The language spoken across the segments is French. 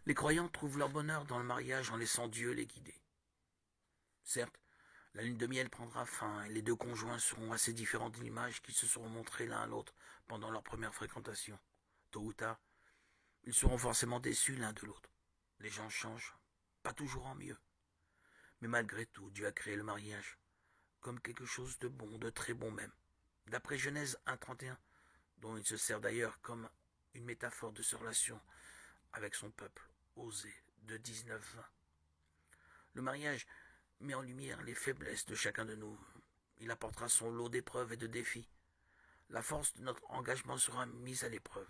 Les croyants trouvent leur bonheur dans le mariage en laissant Dieu les guider. Certes, la lune de miel prendra fin et les deux conjoints seront assez différents de l'image qu'ils se seront montrés l'un à l'autre pendant leur première fréquentation. Tôt ou tard, ils seront forcément déçus l'un de l'autre. Les gens changent, pas toujours en mieux. Mais malgré tout, Dieu a créé le mariage comme quelque chose de bon, de très bon même. D'après Genèse 1,31, dont il se sert d'ailleurs comme une métaphore de sa relation avec son peuple, Osée de 19:20. Le mariage met en lumière les faiblesses de chacun de nous. Il apportera son lot d'épreuves et de défis. La force de notre engagement sera mise à l'épreuve.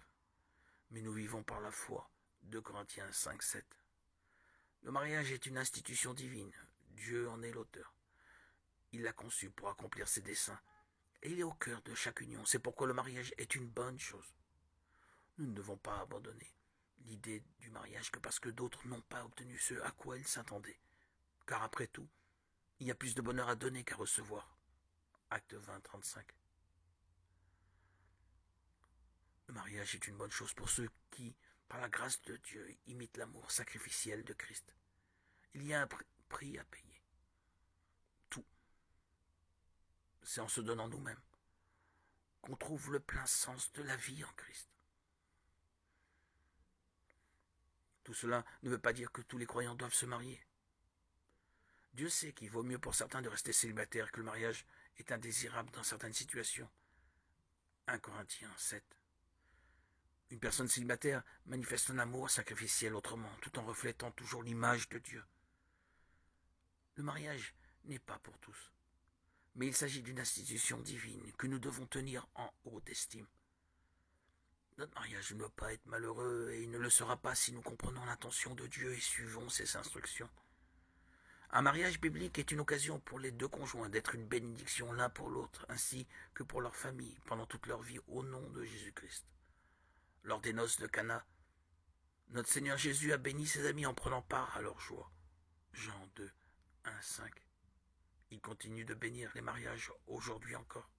Mais nous vivons par la foi. 2 Corinthiens 5:7. Le mariage est une institution divine. Dieu en est l'auteur. Il l'a conçu pour accomplir ses desseins. Et il est au cœur de chaque union. C'est pourquoi le mariage est une bonne chose. Nous ne devons pas abandonner l'idée du mariage que parce que d'autres n'ont pas obtenu ce à quoi ils s'attendaient. Car après tout, il y a plus de bonheur à donner qu'à recevoir. Acte 20:35. Le mariage est une bonne chose pour ceux qui, par la grâce de Dieu, imitent l'amour sacrificiel de Christ. Il y a un prix à payer. Tout. C'est en se donnant nous-mêmes qu'on trouve le plein sens de la vie en Christ. Tout cela ne veut pas dire que tous les croyants doivent se marier. Dieu sait qu'il vaut mieux pour certains de rester célibataires, que le mariage est indésirable dans certaines situations. 1 Corinthiens 7. Une personne célibataire manifeste un amour sacrificiel autrement, tout en reflétant toujours l'image de Dieu. Le mariage n'est pas pour tous, mais il s'agit d'une institution divine que nous devons tenir en haute estime. Notre mariage ne doit pas être malheureux et il ne le sera pas si nous comprenons l'intention de Dieu et suivons ses instructions. Un mariage biblique est une occasion pour les deux conjoints d'être une bénédiction l'un pour l'autre, ainsi que pour leur famille pendant toute leur vie au nom de Jésus-Christ. Lors des noces de Cana, notre Seigneur Jésus a béni ses amis en prenant part à leur joie. Jean 2, 1, 5. Il continue de bénir les mariages aujourd'hui encore.